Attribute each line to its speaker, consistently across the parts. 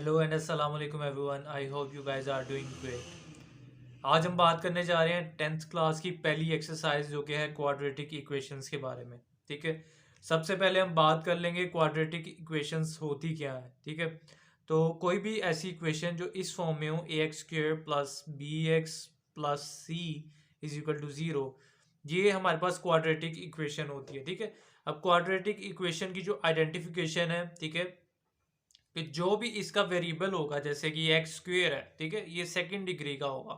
Speaker 1: Hello and अस्सलाम वालेकुम everyone. I hope you guys are doing great. आज हम बात करने जा रहे हैं 10th क्लास की पहली एक्सरसाइज जो कि है क्वाड्रेटिक इक्वेशंस के बारे में। ठीक है, सबसे पहले हम बात कर लेंगे क्वाड्रेटिक इक्वेशंस होती क्या है। ठीक है, तो कोई भी ऐसी इक्वेशन जो इस फॉर्म में हो a x square plus b x plus c is equal to zero, ये हमारे पास क्वाड्रेटिक इक्वेशन होती है। ठीक है, अब क्वाड्रेटिक इक्वेशन की जो आइडेंटिफिकेशन है, ठीक है, कि जो भी इसका वेरिएबल होगा, जैसे कि एक्स स्क्वेयर है, ठीक है, ये सेकंड डिग्री का होगा।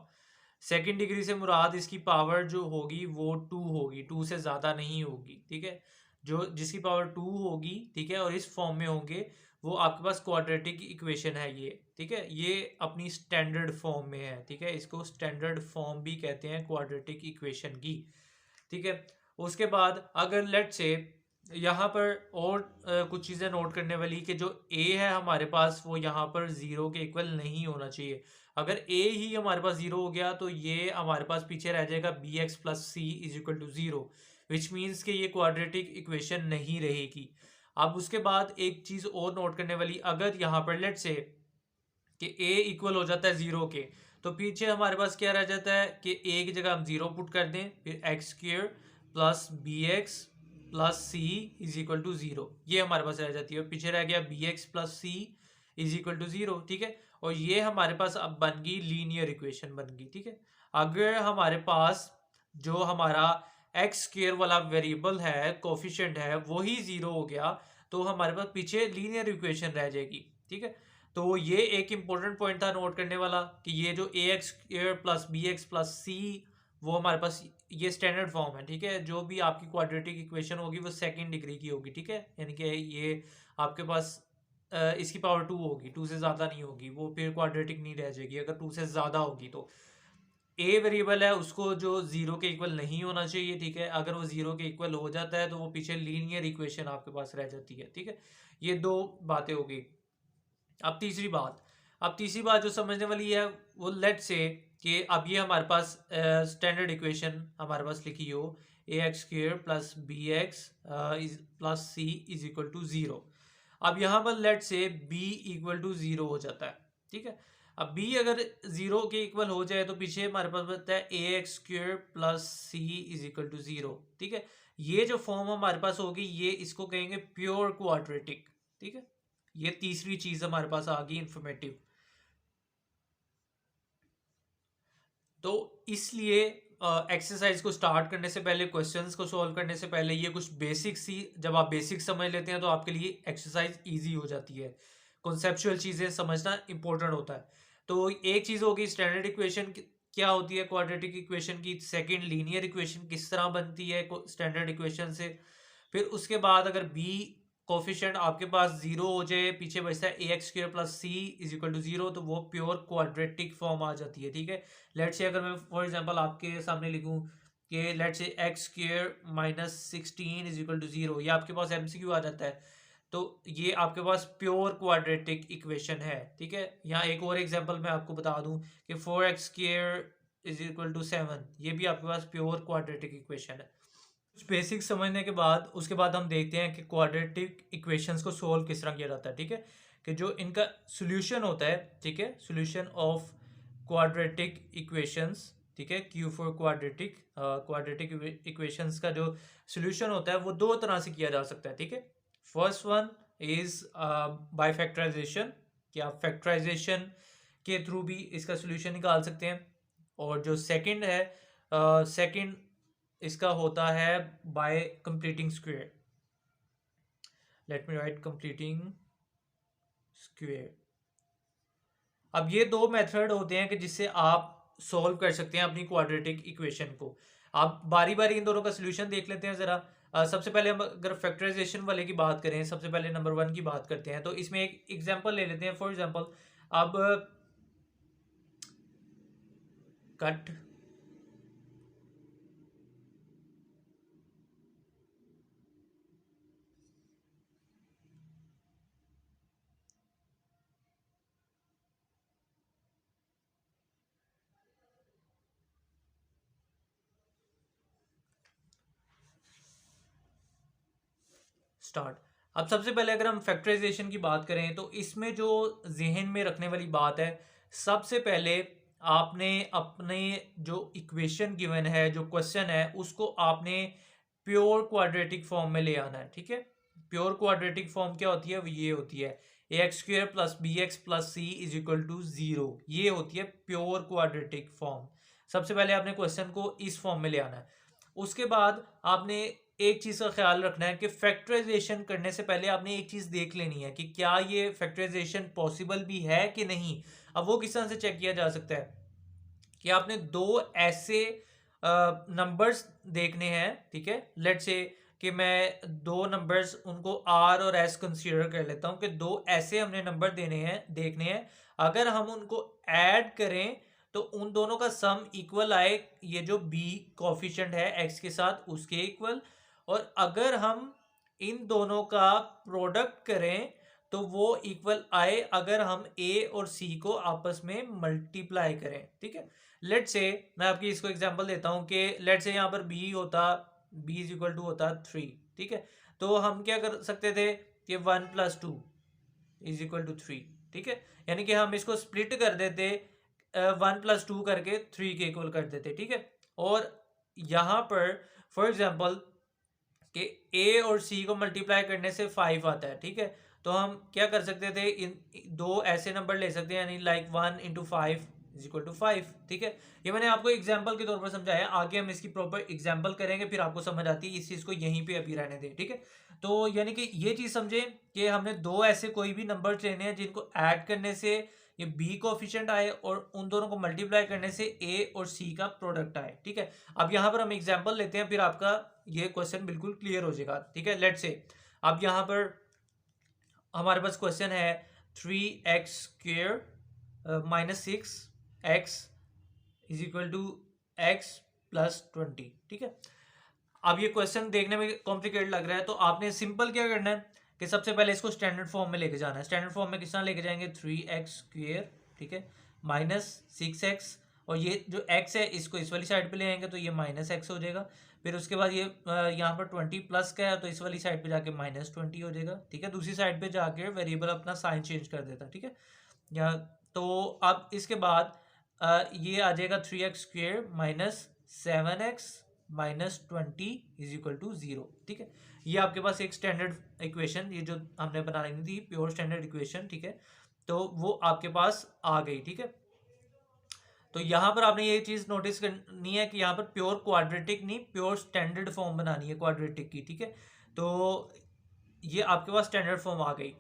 Speaker 1: सेकंड डिग्री से मुराद इसकी पावर जो होगी वो टू होगी, टू से ज़्यादा नहीं होगी। ठीक है, जो जिसकी पावर टू होगी, ठीक है, और इस फॉर्म में होंगे, वो आपके पास क्वाड्रेटिक इक्वेशन है ये। ठीक है, ये अपनी स्टैंडर्ड फॉर्म में है। ठीक है, इसको स्टैंडर्ड फॉर्म भी कहते हैं क्वाड्रेटिक इक्वेशन की। ठीक है, उसके बाद अगर लेट से यहाँ पर और कुछ चीज़ें नोट करने वाली कि जो ए है हमारे पास वो यहाँ पर ज़ीरो के इक्वल नहीं होना चाहिए। अगर ए ही हमारे पास ज़ीरो हो गया तो ये हमारे पास पीछे रह जाएगा b x plus c is equal to zero, which means कि ये क्वाड्रेटिक इक्वेशन नहीं रहेगी। अब उसके बाद एक चीज़ और नोट करने वाली, अगर यहाँ पर लेट से कि ए इक्वल हो जाता है ज़ीरो के, तो पीछे हमारे पास क्या रह जाता है कि ए की जगह हम ज़ीरो पुट कर दें, फिर x square plus b x plus c is equal to zero, ये हमारे पास रह जाती है। और पीछे रह गया b x plus c is equal to zero. ठीक है, और ये हमारे पास अब बन गई लीनियर इक्वेशन बन गई। ठीक है, अगर हमारे पास जो हमारा एक्स स्क्र वाला वेरिएबल है, कोफिशिएंट है, वही ज़ीरो हो गया, तो हमारे पास पीछे लीनियर इक्वेशन रह जाएगी। ठीक है, तो ये एक इंपॉर्टेंट पॉइंट था नोट करने वाला कि ये जो a x plus b x plus c, वो हमारे पास ये स्टैंडर्ड फॉर्म है। ठीक है, जो भी आपकी क्वाड्रेटिक इक्वेशन होगी वो सेकंड डिग्री की होगी। ठीक है, यानी कि ये आपके पास इसकी पावर टू होगी, टू से ज़्यादा नहीं होगी, वो फिर क्वाड्रेटिक नहीं रह जाएगी। अगर टू से ज़्यादा होगी तो ए वेरिएबल है उसको जो ज़ीरो के इक्वल नहीं होना चाहिए। ठीक है, अगर वो ज़ीरो के इक्वल हो जाता है तो वो पीछे लीनियर इक्वेशन आपके पास रह जाती है। ठीक है, ये दो बातें होगी। अब तीसरी बात जो समझने वाली है, वो लेट से कि अब ये हमारे पास स्टैंडर्ड इक्वेशन हमारे पास लिखी हो a x square plus b x plus c is equal to zero. अब यहाँ पर लेट से बी इक्वल टू ज़ीरो हो जाता है। ठीक है, अब बी अगर ज़ीरो के इक्वल हो जाए तो पीछे हमारे पास बनता है a x square plus c is equal to zero. ठीक है, ये जो फॉर्म हमारे पास होगी ये इसको कहेंगे प्योर क्वाड्रेटिक। ठीक है, ये तीसरी चीज हमारे पास आ गई इंफॉर्मेटिव। तो इसलिए एक्सरसाइज को स्टार्ट करने से पहले, क्वेश्चंस को सॉल्व करने से पहले, ये कुछ बेसिक्स ही, जब आप बेसिक समझ लेते हैं तो आपके लिए एक्सरसाइज इजी हो जाती है। कॉन्सेप्चुअल चीजें समझना इंपॉर्टेंट होता है। तो एक चीज होगी स्टैंडर्ड इक्वेशन क्या होती है, क्वाड्रेटिक इक्वेशन की। सेकंड, लीनियर इक्वेशन किस तरह बनती है स्टैंडर्ड इक्वेशन से। फिर उसके बाद अगर बी कोफिशिएंट आपके पास जीरो हो जाए, पीछे बचता है a x square plus c is equal to zero, तो वो प्योर क्वाड्रेटिक फॉर्म आ जाती है। ठीक है, लेट से अगर मैं फॉर एग्जांपल आपके सामने लिखूं कि let say x square minus sixteen is equal to zero, ये आपके पास एमसीक्यू आ जाता है, तो ये आपके पास प्योर क्वाड्रेटिक इक्वेशन है। ठीक है, यहाँ एक और एग्जांपल मैं आपको बता दूं कि four x square is equal to seven, ये भी आपके पास प्योर क्वाड्रेटिक इक्वेशन है। कुछ बेसिक समझने के बाद उसके बाद हम देखते हैं कि क्वाड्रेटिक इक्वेशंस को सोल्व किस तरह किया जाता है। ठीक है, कि जो इनका सॉल्यूशन होता है, ठीक है, सॉल्यूशन ऑफ क्वाड्रेटिक इक्वेशंस, ठीक है, Q for quadratic quadratic equations का जो सॉल्यूशन होता है वो दो तरह से किया जा सकता है। ठीक है, first one is by factorisation, कि आप फैक्टराइजेशन के थ्रू भी इसका सॉल्यूशन निकाल सकते हैं। और जो सेकंड है, सेकंड इसका होता है bye completing square. Let me right completing square. अब ये दो मेथड होते हैं कि जिससे आप सॉल्व कर सकते हैं अपनी क्वाड्रेटिक इक्वेशन को। आप बारी बारी इन दोनों का सोल्यूशन देख लेते हैं जरा। सबसे पहले हम अगर फैक्टराइजेशन वाले की बात करें, सबसे पहले नंबर वन की बात करते हैं, तो इसमें एक एग्जांपल ले लेते हैं। फॉर एग्जांपल, अब कट स्टार्ट। अब सबसे पहले अगर हम फैक्टराइजेशन की बात करें तो इसमें जो जहन में रखने वाली बात है, सबसे पहले आपने अपने जो इक्वेशन गिवन है, जो क्वेश्चन है, उसको आपने प्योर क्वाड्रेटिक फॉर्म में ले आना है। ठीक है, प्योर क्वाड्रेटिक फॉर्म क्या होती है? ये होती है ax² + bx + c = 0। ये होती है प्योर क्वाड्रेटिक फॉर्म। सबसे पहले आपने क्वेश्चन को इस फॉर्म में ले आना है। उसके बाद आपने एक चीज़ का ख्याल रखना है कि फैक्टराइजेशन करने से पहले आपने एक चीज़ देख लेनी है कि क्या ये फैक्टराइजेशन पॉसिबल भी है कि नहीं। अब वो किस तरह से चेक किया जा सकता है कि आपने दो ऐसे नंबर्स देखने हैं। ठीक है, लेट्स से कि मैं दो नंबर्स उनको आर और एस कंसीडर कर लेता हूं कि दो ऐसे हमने नंबर देखने हैं। अगर हम उनको ऐड करें तो उन दोनों का सम इक्वल आए, ये जो बी कोफिशिएंट है एक्स के साथ उसके इक्वल। और अगर हम इन दोनों का प्रोडक्ट करें तो वो इक्वल आए अगर हम ए और सी को आपस में मल्टीप्लाई करें। ठीक है, लेट्स से मैं आपकी इसको एग्जांपल देता हूं कि लेट्स से यहाँ पर b होता, b = होता 3। ठीक है, तो हम क्या कर सकते थे कि 1 + 2 = 3। ठीक है, यानी कि हम इसको स्प्लिट कर देते, 1 + 2 करके 3 के इक्वल कर देते। ठीक है, और यहाँ पर फॉर एग्जाम्पल कि ए और सी को मल्टीप्लाई करने से 5 आता है। ठीक है, तो हम क्या कर सकते थे, इन दो ऐसे नंबर ले सकते हैं, यानी लाइक 1 × 5 = 5। ठीक है, ये मैंने आपको एग्जाम्पल के तौर पर समझाया, आगे हम इसकी प्रॉपर एग्जाम्पल करेंगे, फिर आपको समझ आती है। इस चीज़ को यहीं पे अभी रहने दें। ठीक है, तो यानी कि ये चीज़ समझें कि हमने दो ऐसे कोई भी नंबर लेने हैं जिनको ऐड करने से ये बी कोफिशिएंट आए और उन दोनों को मल्टीप्लाई करने से ए और सी का प्रोडक्ट आए। ठीक है, अब यहाँ पर हम एग्जाम्पल लेते हैं, फिर आपका ये क्वेश्चन बिल्कुल क्लियर हो जाएगा। ठीक है, लेट्स से अब यहाँ पर हमारे पास क्वेश्चन है 3x² - 6x = x + 20। ठीक है, अब ये क्वेश्चन देखने में कॉम्प्लिकेटेड लग रहा है, तो आपने सिंपल क्या करना है कि सबसे पहले इसको स्टैंडर्ड फॉर्म में लेके जाना है। स्टैंडर्ड फॉर्म में किस तरह लेके जाएंगे? 3x², ठीक है, -6x, और ये जो x है इसको इस वाली साइड पे ले आएंगे तो ये -x हो जाएगा। फिर उसके बाद ये यहाँ पर 20 प्लस का है तो इस वाली साइड पे जाके -20 हो जाएगा। ठीक है, दूसरी साइड पे जाके वेरिएबल अपना साइन चेंज कर देता। ठीक है, या तो अब इसके बाद ये आ जाएगा 3x² - 7x - 20 = 0। ठीक है, ये आपके पास एक स्टैंडर्ड इक्वेशन, ये जो हमने बनानी थी प्योर स्टैंडर्ड इक्वेशन। ठीक है, तो वो आपके पास आ गई। ठीक है, तो यहाँ पर आपने ये चीज़ नोटिस करनी है कि यहाँ पर प्योर क्वाड्रेटिक नहीं, प्योर स्टैंडर्ड फॉर्म बनानी है क्वाड्रेटिक की। ठीक है, तो ये आपके पास स्टैंडर्ड फॉर्म आ गई।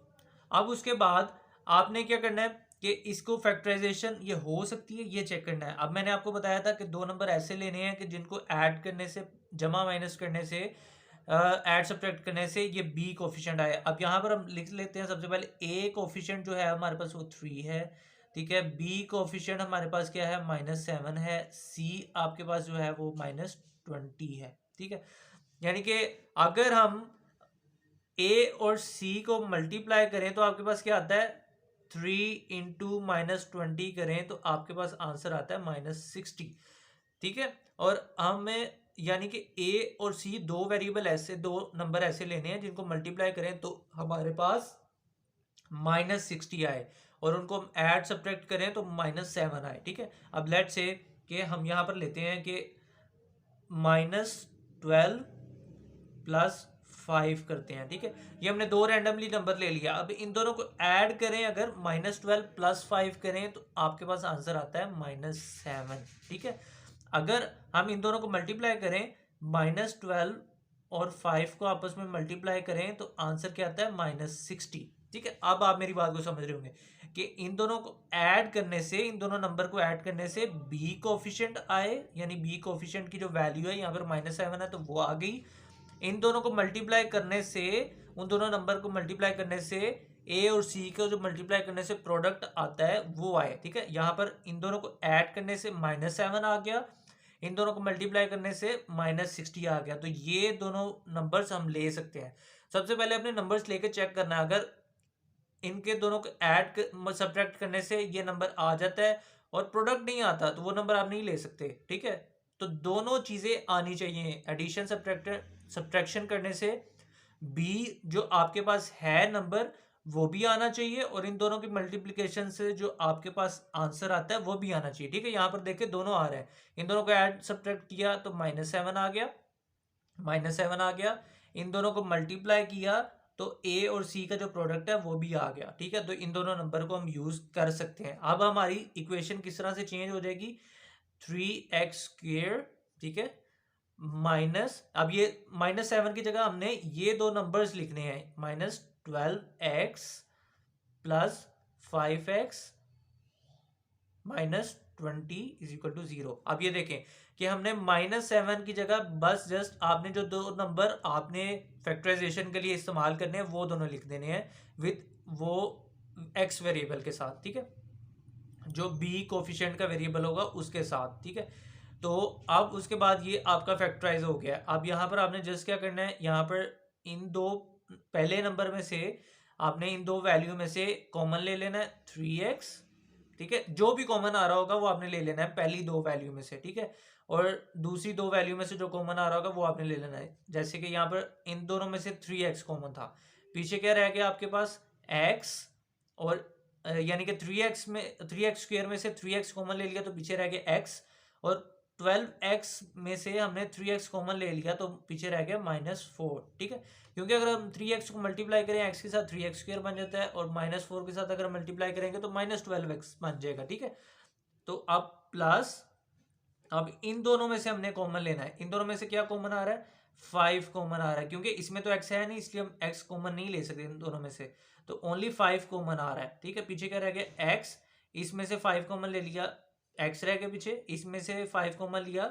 Speaker 1: अब उसके बाद आपने क्या करना है कि इसको फैक्टराइजेशन ये हो सकती है ये चेक करना है। अब मैंने आपको बताया था कि दो नंबर ऐसे लेने हैं कि जिनको ऐड करने से, जमा माइनस करने से, ऐड सब्ट्रैक्ट करने से ये बी कोफिशिएंट आए। अब यहाँ पर हम लिख लेते हैं सबसे पहले ए कोफिशिएंट जो है हमारे पास वो 3 है। ठीक है, बी कोफिशिएंट हमारे पास क्या है? -7 है। सी आपके पास जो है वो -20 है। ठीक है, यानी कि अगर हम ए और सी को मल्टीप्लाई करें तो आपके पास क्या आता है? 3 × -20 करें तो आपके पास आंसर आता है -60। ठीक है, और हमें यानी कि ए और सी दो वेरिएबल ऐसे, दो नंबर ऐसे लेने हैं जिनको मल्टीप्लाई करें तो हमारे पास -60 आए, और उनको हम ऐड सब्ट्रैक्ट करें तो -7 आए। ठीक है, अब लेट्स से कि हम यहाँ पर लेते हैं कि -12 + 5 करते हैं। ठीक है, ये हमने दो रैंडमली नंबर ले लिया। अब इन दोनों को ऐड करें, अगर -12 + 5 करें तो आपके पास आंसर आता है -7। ठीक है, अगर हम इन दोनों को मल्टीप्लाई करें, -12 और 5 को आपस में मल्टीप्लाई करें तो आंसर क्या आता है? -60। ठीक है, अब आप मेरी बात को समझ रहे होंगे कि इन दोनों को ऐड करने से, इन दोनों नंबर को ऐड करने से बी कोफिशिएंट आए, यानी बी कोफिशिएंट की जो वैल्यू है यहाँ पर -7 है तो वो आ गई। इन दोनों को मल्टीप्लाई करने से, उन दोनों नंबर को मल्टीप्लाई करने से ए और सी को जो मल्टीप्लाई करने से प्रोडक्ट आता है वो आए। ठीक है, यहाँ पर इन दोनों को ऐड करने से -7 आ गया, इन दोनों को मल्टीप्लाई करने से -60 आ गया। तो ये दोनों नंबर्स हम ले सकते हैं। सबसे पहले अपने नंबर्स लेके चेक करना है, अगर इनके दोनों को ऐड सब्ट्रैक्ट करने से ये नंबर आ जाता है और प्रोडक्ट नहीं आता तो वो नंबर आप नहीं ले सकते। ठीक है, तो दोनों चीज़ें आनी चाहिए। एडिशन सब्ट्रैक्शन करने से बी जो आपके पास है नंबर वो भी आना चाहिए, और इन दोनों की मल्टीप्लिकेशन से जो आपके पास आंसर आता है वो भी आना चाहिए। ठीक है, यहाँ पर देखिए दोनों आ रहे हैं, इन दोनों को ऐड सब्ट्रैक्ट किया तो -7 आ गया, -7 आ गया। इन दोनों को मल्टीप्लाई किया तो ए और सी का जो प्रोडक्ट है वो भी आ गया। ठीक है, तो इन दोनों नंबर को हम यूज कर सकते हैं। अब हमारी इक्वेशन किस तरह से चेंज हो जाएगी, 3x², ठीक है, माइनस, अब ये -7 की जगह हमने ये दो नंबर्स लिखने हैं, -12x प्लस 5x -20 = 0। अब ये देखें कि हमने -7 की जगह बस जस्ट आपने जो दो नंबर आपने फैक्टराइजेशन के लिए इस्तेमाल करने हैं वो दोनों लिख देने हैं विथ वो x वेरिएबल के साथ। ठीक है, जो b कोफिशिएंट का वेरिएबल होगा उसके साथ। ठीक है, तो अब उसके बाद ये आपका फैक्टराइज हो गया। अब यहाँ पर आपने जस्ट क्या करना है, यहाँ पर इन दो पहले नंबर में से आपने इन दो वैल्यू में से कॉमन ले लेना है 3x। ठीक है, जो भी कॉमन आ रहा होगा वो आपने ले लेना है पहली दो वैल्यू में से। ठीक है, और दूसरी दो वैल्यू में से जो कॉमन आ रहा होगा वो आपने ले लेना है। जैसे कि यहाँ पर इन दोनों में से 3x कॉमन था, पीछे क्या रह गया आपके पास x, और यानी कि 3x² में से 3x कॉमन ले लिया तो पीछे रह गया x, और 12x में से हमने 3x कॉमन ले लिया तो पीछे रह गया -4। ठीक है, क्योंकि अगर हम 3x को मल्टीप्लाई करें x के साथ 3x² बन जाता है, और -4 के साथ अगर मल्टीप्लाई करेंगे तो -12x बन जाएगा। ठीक है, तो अब प्लस, अब इन दोनों में से हमने कॉमन लेना है। इन दोनों में से क्या कॉमन आ रहा है, 5 कॉमन आ रहा है, क्योंकि इसमें तो x है नहीं इसलिए हम x कॉमन नहीं ले सकते इन दोनों में से, तो ओनली 5 कॉमन आ रहा है। ठीक है, पीछे क्या रह गया x, इसमें से 5 कॉमन ले लिया, x रह गया पीछे, इसमें से 5 कॉमन लिया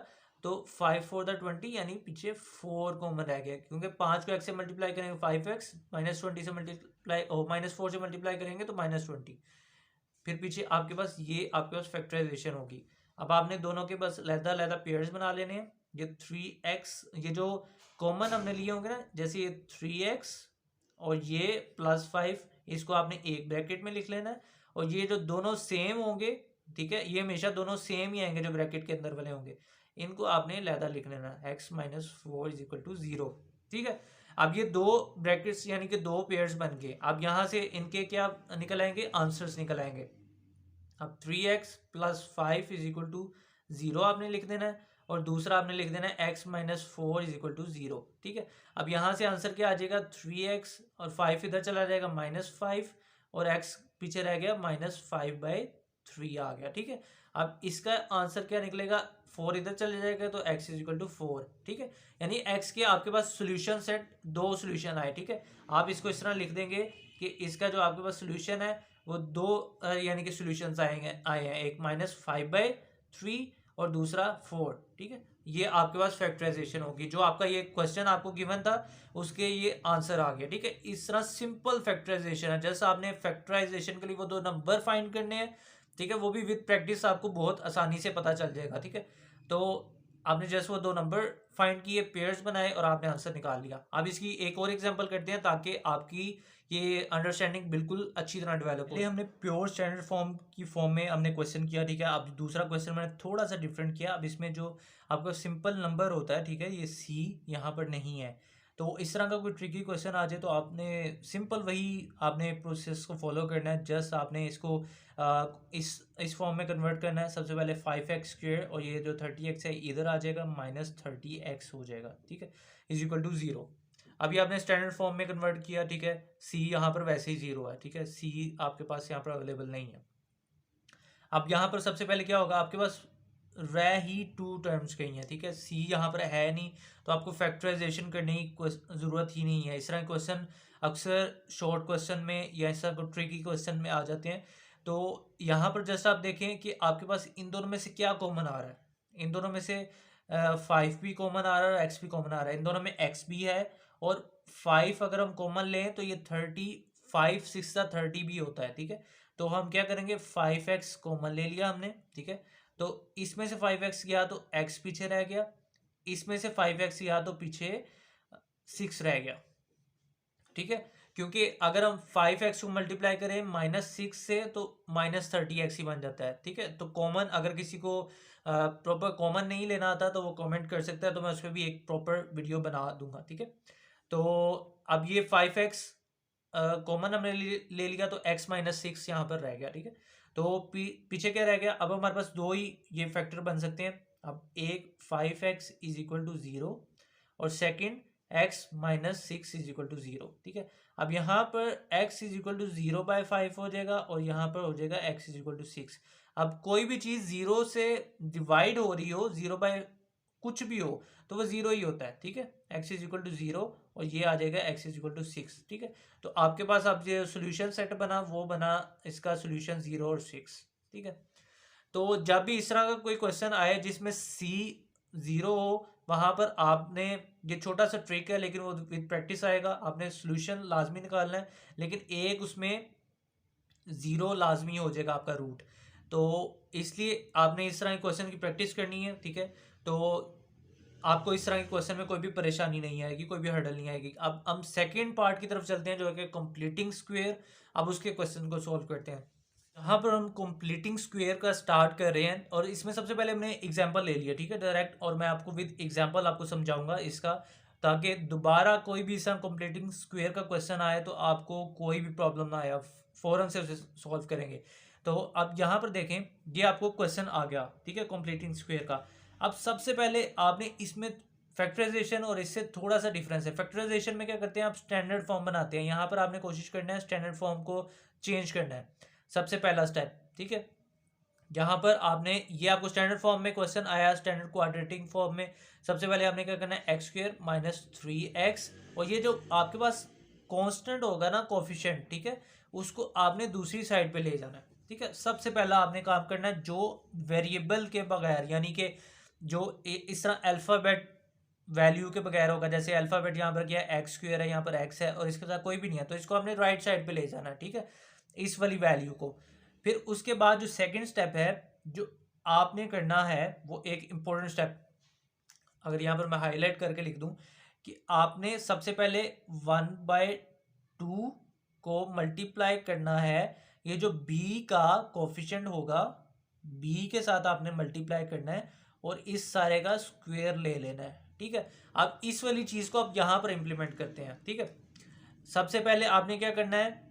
Speaker 1: तो 5 4 × 20 यानी पीछे 4 कॉमन रह गया, क्योंकि 5 को x से मल्टीप्लाई करेंगे 5x, -20 से मल्टीप्लाई -4 से मल्टीप्लाई करेंगे तो -20, फिर पीछे आपके पास ये आपके पास फैक्टराइजेशन होगी। अब आपने दोनों के बस लहदा पेयर्स बना लेने हैं। ये 3x, ये जो कॉमन हमने लिए होंगे ना, जैसे ये 3x और ये +5, इसको आपने एक ब्रैकेट में लिख लेना है, और ये जो दोनों सेम होंगे, ठीक है, ये हमेशा दोनों सेम ही आएंगे जो ब्रैकेट के अंदर वाले होंगे, इनको आपने लहदा लिख लेना है, x - 4 = 0। ठीक है, अब ये दो ब्रैकेट्स यानी कि दो पेयर्स बन गए। अब यहाँ से इनके क्या निकल आएंगे, आंसर्स निकल आएंगे। अब 3x + 5 = 0 आपने लिख देना है, और दूसरा आपने लिख देना है x - 4 = 0। ठीक है, अब यहाँ से आंसर क्या आ जाएगा, 3x और 5 इधर चला जाएगा -5, और x पीछे रह गया -5/3 आ गया। ठीक है, अब इसका आंसर क्या निकलेगा, 4 इधर चले जाएगा तो x = 4। ठीक है, यानी x के आपके पास सोल्यूशन सेट, दो सोल्यूशन आए। ठीक है, आप इसको इस तरह लिख देंगे कि इसका जो आपके पास सोल्यूशन है वो दो यानी कि सोल्यूशंस आए हैं, एक -5/3 और दूसरा 4। ठीक है, ये आपके पास फैक्टराइजेशन होगी, जो आपका ये क्वेश्चन आपको गिवन था उसके ये आंसर आ गया। ठीक है, इस तरह सिंपल फैक्टराइजेशन है, जैसा आपने फैक्टराइजेशन के लिए वो दो नंबर फाइंड करने हैं। ठीक है, वो भी विद प्रैक्टिस आपको बहुत आसानी से पता चल जाएगा। ठीक है, तो आपने जैसे वो दो नंबर फाइंड किए, पेयर्स बनाए और आपने आंसर निकाल लिया। अब इसकी एक और एग्जांपल करते हैं ताकि आपकी ये अंडरस्टैंडिंग बिल्कुल अच्छी तरह डेवलप हो। हमने प्योर स्टैंडर्ड फॉर्म में हमने क्वेश्चन किया। ठीक है, अब दूसरा क्वेश्चन मैंने थोड़ा सा डिफरेंट किया। अब इसमें जो आपका सिंपल नंबर होता है, ठीक है, ये सी यहाँ पर नहीं है, तो इस तरह का कोई ट्रिकी क्वेश्चन आ जाए तो आपने सिंपल वही आपने प्रोसेस को फॉलो करना है। जस्ट आपने इसको इस फॉर्म में कन्वर्ट करना है। सबसे पहले 5x² और ये जो 30x है इधर आ जाएगा, -30x हो जाएगा। ठीक है, = 0। अभी आपने स्टैंडर्ड फॉर्म में कन्वर्ट किया। ठीक है, सी यहाँ पर वैसे ही 0 है। ठीक है, सी आपके पास यहाँ पर अवेलेबल नहीं है। अब यहाँ पर सबसे पहले क्या होगा, आपके पास रह ही 2 टर्म्स कही हैं। ठीक है, सी यहाँ पर है नहीं, तो आपको फैक्टराइजेशन करने की ज़रूरत ही नहीं है। इस तरह क्वेश्चन अक्सर शॉर्ट क्वेश्चन में या ऐसा कोई ट्रिकी क्वेश्चन में आ जाते हैं। तो यहाँ पर जस्ट आप देखें कि आपके पास इन दोनों में से क्या कॉमन आ रहा है। इन दोनों में से 5 भी कॉमन आ रहा है और एक्स भी कॉमन आ रहा है। इन दोनों में एक्स भी है, और 5 अगर हम कॉमन लें तो ये 5 6 30 भी होता है। ठीक है, तो हम क्या करेंगे, 5x कॉमन ले लिया हमने। ठीक है, तो इसमें से 5x गया तो x पीछे रह गया, इसमें से 5x गया तो पीछे 6 रह गया। ठीक है, क्योंकि अगर हम 5x को मल्टीप्लाई करें -6 से तो -30x ही बन जाता है। ठीक है, तो कॉमन अगर किसी को प्रॉपर कॉमन नहीं लेना आता तो वो कमेंट कर सकता है, तो मैं उस पर भी एक प्रॉपर वीडियो बना दूंगा। ठीक है, तो अब ये 5x कॉमन हमने ले लिया, तो x माइनस 6 यहाँ पर रह गया, ठीक है। तो पीछे क्या रह गया, अब हमारे पास दो ही ये फैक्टर बन सकते हैं। अब एक 5x इज इक्वल टू 0 और second x minus 6 is equal to 0, ठीक है। अब यहाँ पर x इज इक्वल टू 0/5 हो जाएगा और यहाँ पर हो जाएगा x इज इक्वल टू 6। अब कोई भी चीज़ 0 से डिवाइड हो रही हो, 0 बाय कुछ भी हो, तो वो 0 ही होता है, ठीक है। x इज इक्वल टू 0 और ये आ जाएगा x इज इक्वल टू 6, ठीक है। तो आपके पास अब जो सोल्यूशन सेट बना वो बना इसका सोल्यूशन 0 और 6, ठीक है। तो जब भी इस तरह का कोई क्वेश्चन आए जिसमें c 0 हो, वहां पर आपने, ये छोटा सा ट्रिक है लेकिन वो विद प्रैक्टिस आएगा, आपने सोल्यूशन लाजमी निकालना है, लेकिन एक उसमें 0 लाजमी हो जाएगा आपका रूट। तो इसलिए आपने इस तरह के क्वेश्चन की प्रैक्टिस करनी है, ठीक है। तो आपको इस तरह के क्वेश्चन में कोई भी परेशानी नहीं आएगी, कोई भी हर्डल नहीं आएगी। अब हम सेकेंड पार्ट की तरफ चलते हैं जो है कि कंप्लीटिंग स्क्वायर। अब उसके क्वेश्चन को सॉल्व करते हैं। यहाँ पर हम कंप्लीटिंग स्क्वायर का स्टार्ट कर रहे हैं और इसमें सबसे पहले हमने एग्जांपल ले लिया, ठीक है, डायरेक्ट, और मैं आपको विद एग्जांपल आपको समझाऊंगा इसका, ताकि दोबारा कोई भी इस कंप्लीटिंग स्क्वायर का क्वेश्चन आए तो आपको कोई भी प्रॉब्लम ना आए, आप फ़ौरन से उसे सॉल्व करेंगे। तो अब यहाँ पर देखें, ये आपको क्वेश्चन आ गया, ठीक है, कंप्लीटिंग स्क्वायर का। अब सबसे पहले आपने इसमें फैक्टराइजेशन और इससे थोड़ा सा डिफरेंस है। फैक्टराइजेशन में क्या करते हैं, आप स्टैंडर्ड फॉर्म बनाते हैं, यहाँ पर आपने कोशिश करना है स्टैंडर्ड फॉर्म को चेंज करना है, सबसे पहला स्टेप, ठीक है। यहाँ पर आपने, ये आपको स्टैंडर्ड फॉर्म में क्वेश्चन आया, स्टैंडर्ड क्वाड्रेटिक फॉर्म में, सबसे पहले आपने क्या करना है, एक्स स्क्वायर माइनस 3x, और ये जो आपके पास कांस्टेंट होगा ना, कोफिशिएंट, ठीक है, उसको आपने दूसरी साइड पे ले जाना है, ठीक है। सबसे पहला आपने काम करना है जो वेरिएबल के बगैर, यानी कि जो इस तरह अल्फ़ाबेट वैल्यू के बगैर होगा, जैसे अल्फ़ाबेट यहाँ पर क्या है, एक्स स्क्वायर है, यहाँ पर एक्स है और इसके साथ कोई भी नहीं है, तो इसको आपने राइट साइड पे ले जाना है, ठीक है, इस वाली वैल्यू को। फिर उसके बाद जो सेकंड स्टेप है जो आपने करना है, वो एक इम्पोर्टेंट स्टेप, अगर यहाँ पर मैं हाईलाइट करके लिख दूं कि आपने सबसे पहले 1/2 को मल्टीप्लाई करना है, ये जो b का कोफिशिएंट होगा, b के साथ आपने मल्टीप्लाई करना है और इस सारे का स्क्वायर ले लेना है, ठीक है। अब इस वाली चीज़ को आप यहाँ पर इंप्लीमेंट करते हैं, ठीक है। सबसे पहले आपने क्या करना है,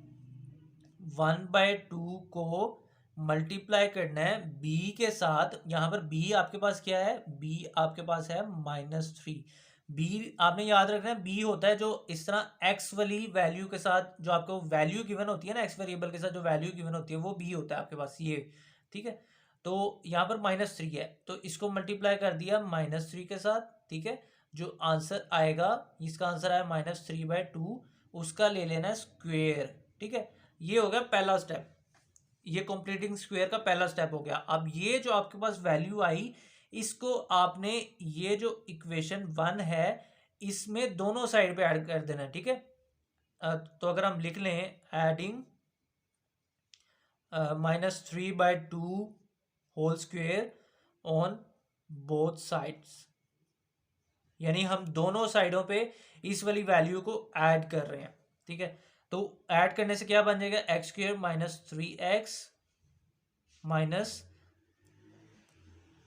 Speaker 1: 1/2 को मल्टीप्लाई करना है b के साथ। यहाँ पर b आपके पास क्या है, b आपके पास है -3। b आपने याद रखना है, b होता है जो इस तरह x वाली वैल्यू के साथ, जो आपको वैल्यू गिवन होती है ना, x वेरिएबल के साथ जो वैल्यू गिवन होती है वो b होता है आपके पास, ये, ठीक है। तो यहाँ पर -3 है, तो इसको मल्टीप्लाई कर दिया -3 के साथ, ठीक है। जो आंसर आएगा, इसका आंसर आया -3/2, उसका ले लेना है स्क्वेयर, ठीक है। ये हो गया पहला स्टेप, ये कंप्लीटिंग स्क्वायर का पहला स्टेप हो गया। अब ये जो आपके पास वैल्यू आई, इसको आपने, ये जो इक्वेशन 1 है, इसमें दोनों साइड पे ऐड कर देना है, ठीक है। तो अगर हम लिख लें adding -3/2 whole square on both sides, यानी हम दोनों साइडों पे इस वाली वैल्यू को ऐड कर रहे हैं, ठीक है। तो ऐड करने से क्या बन जाएगा, एक्स स्क्वेयर -3x माइनस,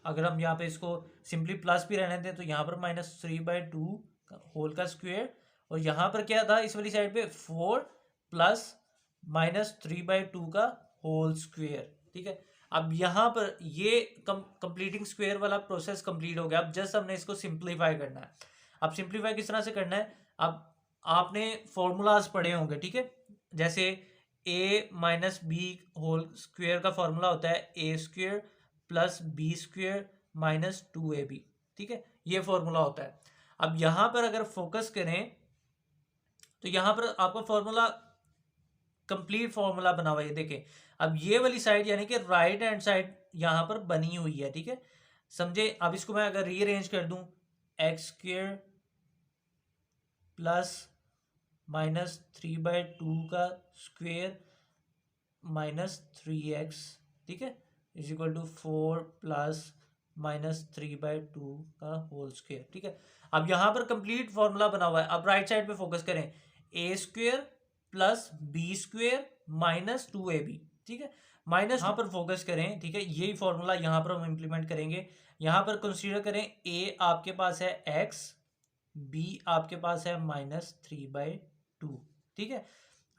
Speaker 1: अगर हम यहाँ पे इसको सिंपली प्लस भी रहने दें तो यहाँ पर -3/2 होल का स्क्वेयर, और यहाँ पर क्या था इस वाली साइड पे 4 प्लस -3/2 का होल स्क्वेयर, ठीक है। अब यहाँ पर ये कंप्लीटिंग स्क्वायर वाला प्रोसेस कंप्लीट हो गया। अब जस्ट हमने इसको सिंप्लीफाई करना है। अब सिंप्लीफाई किस तरह से करना है, अब आपने फॉर्मूलाज पढ़े होंगे, ठीक है, जैसे a minus b whole square का फॉर्मूला होता है a square plus b square minus 2ab, ठीक है, ये फॉर्मूला होता है। अब यहाँ पर अगर फोकस करें तो यहाँ पर आपका फॉर्मूला, कंप्लीट फॉर्मूला बना हुआ है, देखें। अब ये वाली साइड यानी कि राइट हैंड साइड यहाँ पर बनी हुई है, ठीक है, समझे। अब इसको मैं अगर रीअरेंज कर दूं, एक्स स्क्वेयर प्लस -3/2 का स्क्वेयर -3x, ठीक है, इज इक्वल टू 4 प्लस -3/2 का होल स्क्वेयर, ठीक है। अब यहाँ पर कंप्लीट फॉर्मूला बना हुआ है। अब राइट साइड पे फोकस करें, a square plus b square minus 2ab, ठीक है, माइनस, यहाँ पर फोकस करें, ठीक है, यही फॉर्मूला यहाँ पर हम इंप्लीमेंट करेंगे। यहाँ पर कंसीडर करें a आपके पास है x b आपके पास है -3/2। ठीक है,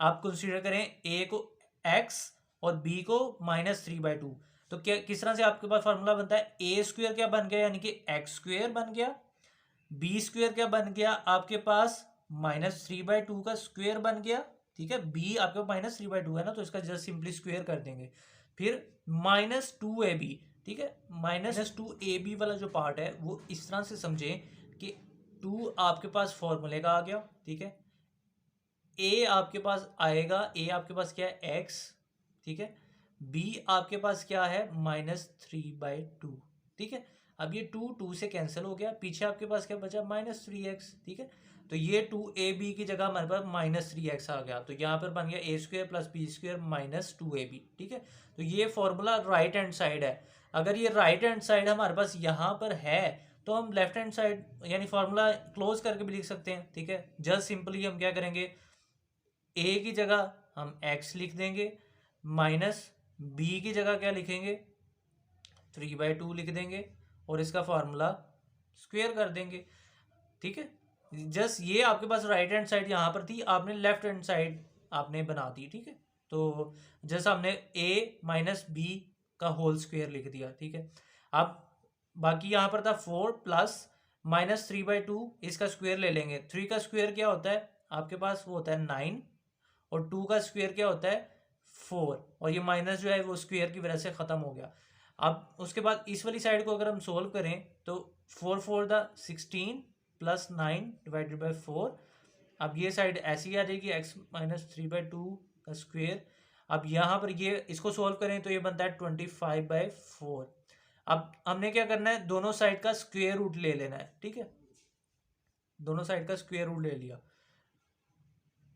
Speaker 1: आप कंसीडर करें a को x और b को -3/2, तो क्या किस तरह से आपके पास फॉर्मूला बनता है, a स्क्वेयर क्या बन गया यानी कि x स्क्वेयर बन गया, b स्क्वेयर क्या बन गया आपके पास -3/2 का स्क्वेयर बन गया। ठीक है, b आपके पास -3/2 है ना, तो इसका जस्ट सिंपली स्क्वेयर कर देंगे, फिर -2ab। ठीक है, -2ab वाला जो पार्ट है वो इस तरह से समझें कि 2 आपके पास फॉर्मूले का आ गया। ठीक है, a आपके पास आएगा, a आपके पास क्या है x। ठीक है, b आपके पास क्या है -3/2। ठीक है, अब ये 2 से कैंसिल हो गया, पीछे आपके पास क्या बचा -3x। ठीक है, तो ये 2ab की जगह हमारे पास -3x आ गया, तो यहाँ पर बन गया a square plus b square -2ab। ठीक है, तो ये फॉर्मूला राइट हैंड साइड है। अगर ये राइट हैंड साइड हमारे पास यहाँ पर है तो हम लेफ्ट हैंड साइड यानी फॉर्मूला क्लोज करके भी लिख सकते हैं। ठीक है, जस्ट सिंपली हम क्या करेंगे, a की जगह हम x लिख देंगे, माइनस b की जगह क्या लिखेंगे 3/2 लिख देंगे, और इसका फार्मूला स्क्वेयर कर देंगे। ठीक है, जस्ट ये आपके पास राइट हैंड साइड यहाँ पर थी, आपने लेफ्ट हैंड साइड आपने बना दी। ठीक है, तो जैसा हमने a माइनस बी का होल स्क्वेयर लिख दिया। ठीक है, अब बाकी यहाँ पर था 4 प्लस -3/2, इसका स्क्वेयर ले लेंगे। 3 का स्क्वेयर क्या होता है आपके पास, वो होता है 9, और 2 का स्क्वेयर क्या होता है 4, और ये माइनस जो है वो स्क्वेयर की वजह से ख़त्म हो गया। अब उसके बाद इस वाली साइड को अगर हम सोल्व करें तो 4 4 द 16 प्लस 9 डिवाइडेड बाई 4। अब ये साइड ऐसी आ जाएगी x -3/2 का स्क्वेयर। अब यहाँ पर ये इसको सोल्व करें तो ये बनता है 25/4। अब हमने क्या करना है, दोनों साइड का स्क्वेयर रूट ले लेना है। ठीक है, दोनों साइड का स्क्वेयर रूट ले लिया।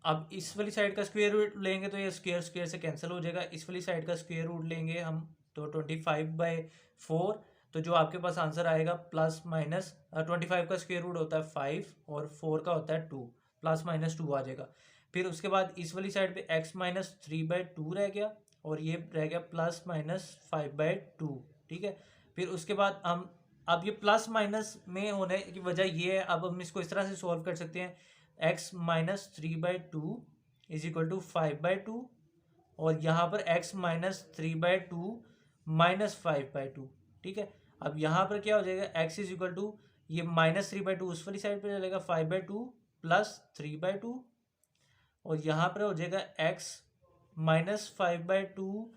Speaker 1: अब इस वाली साइड का स्क्वेयर रूट लेंगे तो ये स्क्वेयर स्क्वेयर से कैंसिल हो जाएगा, इस वाली साइड का स्क्वेयर रूट लेंगे हम तो 25/4। तो जो आपके पास आंसर आएगा प्लस माइनस 25 का स्क्वेयर रूट होता है 5 और 4 का होता है 2, प्लस माइनस 2 आ जाएगा। फिर उसके बाद इस वाली साइड पे x -3/2 रह गया, और ये रह गया प्लस माइनस 5/2। ठीक है, फिर उसके बाद हम अब ये प्लस माइनस में होने की वजह ये है, अब हम इसको इस तरह से सॉल्व कर सकते हैं, x -3/2 इज इक्वल टू 5/2, और यहाँ पर x -3/2 -5/2। ठीक है, अब यहाँ पर क्या हो जाएगा, x इज इक्वल टू ये -3/2 उस वाली साइड पर चलेगा 5/2 प्लस 3/2, और यहाँ पर हो जाएगा x -5/2,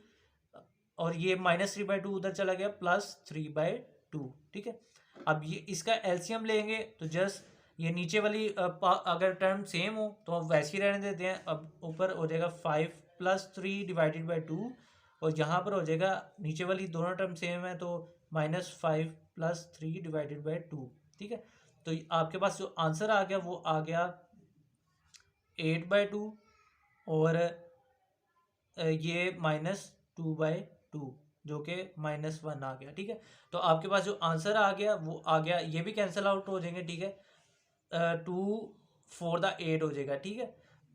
Speaker 1: और ये -3/2 उधर चला गया प्लस 3/2। ठीक है, अब ये इसका एलसीएम लेंगे तो जस्ट ये नीचे वाली अगर टर्म सेम हो तो हम वैसे ही रहने देते हैं। अब ऊपर हो जाएगा 5 + 3 डिवाइडेड बाई 2, और यहाँ पर हो जाएगा नीचे वाली दोनों टर्म सेम है तो -5 + 3 डिवाइडेड बाई 2। ठीक है, तो आपके पास जो आंसर आ गया वो आ गया 8/2, और ये -2/2 जो कि -1 आ गया। ठीक है, तो आपके पास जो आंसर आ गया वो आ गया, ये भी कैंसिल आउट हो जाएंगे। ठीक है, 2 4 द 8 हो जाएगा। ठीक है,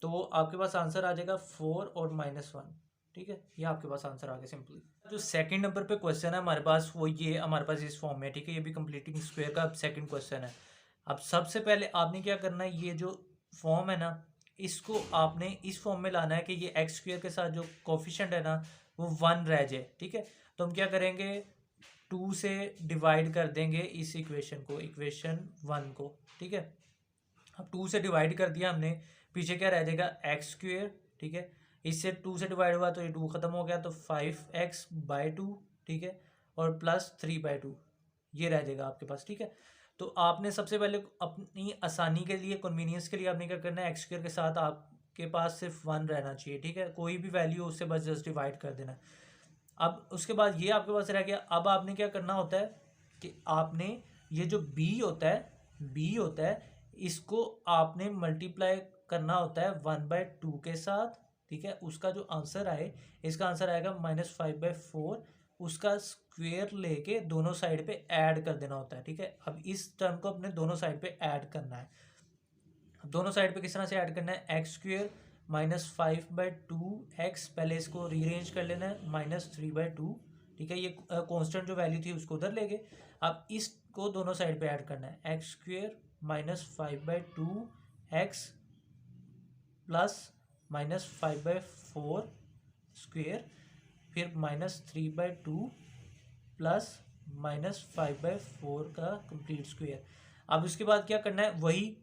Speaker 1: तो आपके पास आंसर आ जाएगा 4 और -1। ठीक है, ये आपके पास आंसर आ गया सिंपली। जो सेकंड नंबर पे क्वेश्चन है हमारे पास वो ये हमारे पास इस फॉर्म में। ठीक है, ये भी कंप्लीटिंग स्क्वायर का सेकंड क्वेश्चन है। अब सबसे पहले आपने क्या करना है, ये जो फॉर्म है ना इसको आपने इस फॉर्म में लाना है कि ये एक्स स्क्वायर के साथ जो कोफिशिएंट है ना वो 1 रह जाए। ठीक है, तो हम क्या करेंगे 2 से डिवाइड कर देंगे इस इक्वेशन को, इक्वेशन 1 को। ठीक है, अब 2 से डिवाइड कर दिया हमने, पीछे क्या रह जाएगा एक्स स्क्वेयर। ठीक है, इससे 2 से डिवाइड हुआ तो ये 2 खत्म हो गया तो 5x/2। ठीक है, और प्लस 3/2 ये रह जाएगा आपके पास। ठीक है, तो आपने सबसे पहले अपनी आसानी के लिए, कन्वीनियंस के लिए आपने क्या करना है, एक्स स्क्वायर के साथ आपके पास सिर्फ 1 रहना चाहिए। ठीक है, कोई भी वैल्यू उससे बस जस्ट डिवाइड कर देना। अब उसके बाद ये आपके पास रह गया। अब आपने क्या करना होता है कि आपने ये जो बी होता है इसको आपने मल्टीप्लाई करना होता है 1/2 के साथ। ठीक है, उसका जो आंसर आए, इसका आंसर आएगा -5/4, उसका स्क्वेयर लेके दोनों साइड पे ऐड कर देना होता है। ठीक है, अब इस टर्म को अपने दोनों साइड पे ऐड करना है। दोनों साइड पे किस तरह से ऐड करना है, एक्स स्क्वेयर -5/2x, पहले इसको रीअरेंज कर लेना है -3/2। ठीक है, ये कांस्टेंट जो वैल्यू थी उसको उधर लेके अब इसको दोनों साइड पे ऐड करना है, x square -5/2 x plus -5/4 square, फिर -3/2 प्लस -5/4 का कंप्लीट स्क्वेयर। अब उसके बाद क्या करना है, वही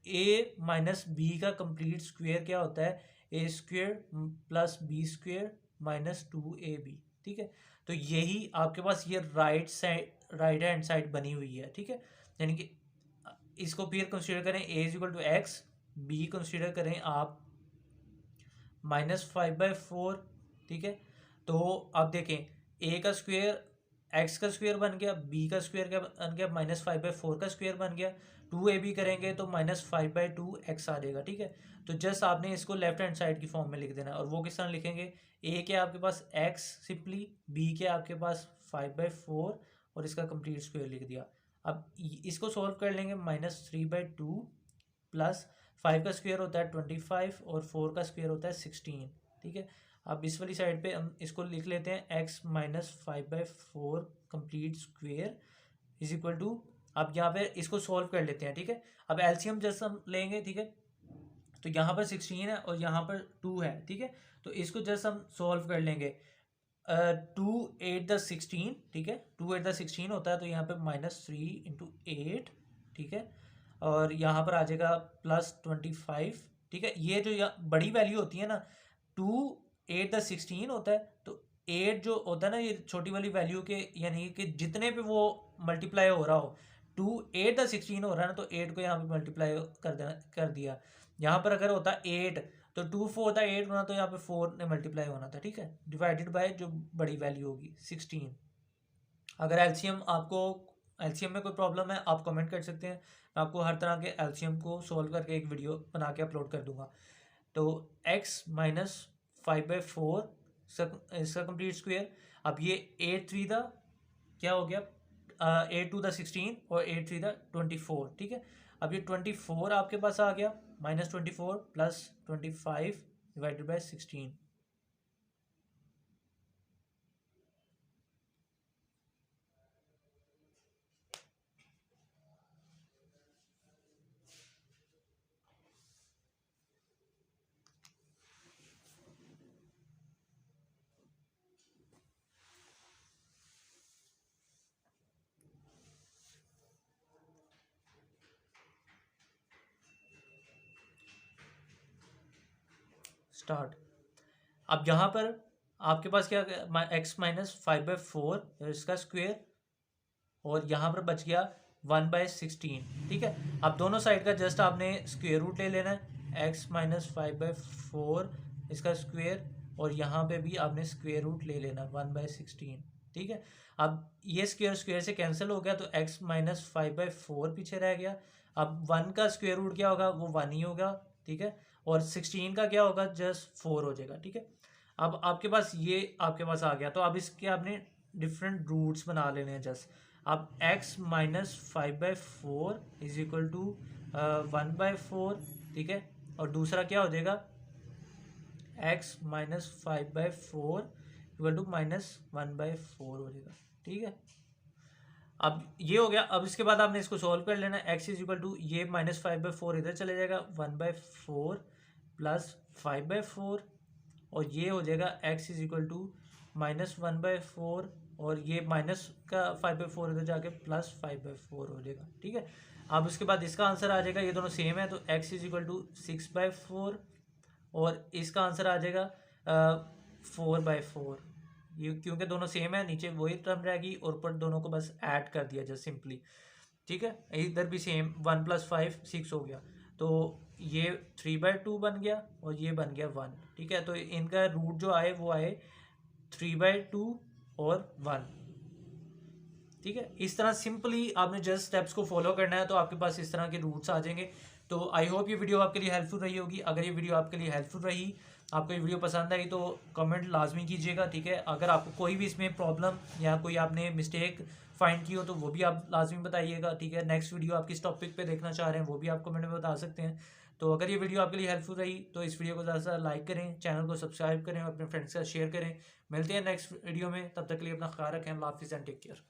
Speaker 1: ए माइनस बी का कंप्लीट स्क्वेयर क्या होता है, a square plus b square -2ab। ठीक है, तो यही आपके पास ये राइट हैंड साइड बनी हुई है। ठीक है, यानी कि इसको फिर कंसीडर करें a = x, b कंसीडर करें आप -5/4। ठीक है, तो अब देखें a का स्क्वेयर x का स्क्वेयर बन गया, b का स्क्वेयर क्या बन गया, -5/4 का स्क्वेयर बन गया, 2ab करेंगे तो -5/2x आ जाएगा। ठीक है, तो जस्ट आपने इसको लेफ्ट हैंड साइड की फॉर्म में लिख देना है। और वो किस तरह लिखेंगे, a के आपके पास x सिंपली, b के आपके पास 5/4 और इसका कंप्लीट स्क्वेयर लिख दिया। अब इसको सॉल्व कर लेंगे, -3/2 प्लस 5 का स्क्वेयर होता है 25 और 4 का स्क्वेयर होता है 16। ठीक है, अब इस वाली साइड पे हम इसको लिख लेते हैं x -5/4 complete square is equal to, अब यहाँ पे इसको सॉल्व कर लेते हैं। ठीक है, अब एलसीएम जैसे हम लेंगे, ठीक है, तो यहाँ पर 16 है और यहाँ पर 2 है। ठीक है, तो इसको जैसे हम सॉल्व कर लेंगे, 2 8 द 16, ठीक है, 2 8 द 16 होता है, तो यहाँ पे -3 × 8। ठीक है, और यहाँ पर आ जाएगा +25। ठीक है, ये जो बड़ी वैल्यू होती है ना, 2 8 द 16 होता है, तो 8 जो होता है ना, ये छोटी वाली वैल्यू के, यानी कि जितने पे वो मल्टीप्लाई हो रहा हो, 2 8 द 16 हो रहा है ना, तो 8 को यहाँ पे मल्टीप्लाई कर दिया। यहाँ पर अगर होता 8 तो 2 4 होता 8 होना, तो यहाँ पे 4 ने मल्टीप्लाई होना था। ठीक है, डिवाइडेड बाय जो बड़ी वैल्यू होगी 16। अगर एलसीएम आपको, एलसीएम में कोई प्रॉब्लम है आप कमेंट कर सकते हैं, मैं आपको हर तरह के एलसीएम को सोल्व करके एक वीडियो बना के अपलोड कर दूंगा। तो x -5/4 इसका कंप्लीट स्क्वेयर। अब ये 8 3 द क्या हो गया, 8 2 द 16 और 8 3 द 24। ठीक है, अब ये 24 आपके पास आ गया, -24 प्लस 25 डिवाइडेड बाय 16। स्टार्ट। अब यहाँ पर आपके पास क्या, x -5/4 इसका स्क्वेयर, और यहाँ पर बच गया 1/16। ठीक है, अब दोनों साइड का जस्ट आपने स्क्वेयर रूट ले लेना है, x -5/4 इसका स्क्वेयर, और यहाँ पे भी आपने स्क्वेयर रूट ले लेना 1/16। ठीक है, अब ये स्क्वेयर स्क्वेयर से कैंसिल हो गया, तो x -5/4 पीछे रह गया। अब 1 का स्क्वेयर रूट क्या होगा, वो 1 ही होगा। ठीक है, और 16 का क्या होगा, जस्ट 4 हो जाएगा। ठीक है, अब आपके पास ये आपके पास आ गया, तो अब इसके आपने डिफरेंट रूट्स बना लेने हैं जस्ट। अब x -5/4 इज इक्वल टू 1/4। ठीक है, और दूसरा क्या हो जाएगा, x -5/4 इक्वल टू -1/4 हो जाएगा। ठीक है, अब ये हो गया। अब इसके बाद आपने इसको सॉल्व कर लेना है, x इज इक्वल टू, ये -5/4 इधर चले जाएगा, 1/4 प्लस 5/4, और ये हो जाएगा x इज इक्वल टू -1/4, और ये माइनस का 5/4 इधर जाके +5/4 हो जाएगा। ठीक है, अब उसके बाद इसका आंसर आ जाएगा, ये दोनों सेम है, तो x इज इक्वल टू 6/4, और इसका आंसर आ जाएगा 4/4। ये क्योंकि दोनों सेम है, नीचे वही टर्म रहेगी और ऊपर दोनों को बस ऐड कर दिया जस्ट सिंपली। ठीक है, इधर भी सेम, 1 + 5 6 हो गया, तो ये 3/2 बन गया और ये बन गया 1। ठीक है, तो इनका रूट जो आए वो आए 3/2 और 1। ठीक है, इस तरह सिंपली आपने जस्ट स्टेप्स को फॉलो करना है, तो आपके पास इस तरह के रूट्स आ जाएंगे। तो आई होप ये वीडियो आपके लिए हेल्पफुल रही होगी। अगर ये वीडियो आपके लिए हेल्पफुल रही, आपको ये वीडियो पसंद आई, तो कमेंट लाजमी कीजिएगा। ठीक है, अगर आपको कोई भी इसमें प्रॉब्लम या कोई आपने मिस्टेक फाइंड की हो, तो वो भी आप लाजमी बताइएगा। ठीक है, नेक्स्ट वीडियो आप किस टॉपिक पे देखना चाह रहे हैं, वो भी आप कमेंट में बता सकते हैं। तो अगर ये वीडियो आपके लिए हेल्पफुल रही, तो इस वीडियो को ज़्यादा से ज़्यादा लाइक करें, चैनल को सब्सक्राइब करें और अपने फ्रेंड्स के साथ शेयर करें। मिलते हैं नेक्स्ट वीडियो में, तब तक के लिए अपना ख्याल रखें। अल्लाह हाफिज़ एंड टेक केयर।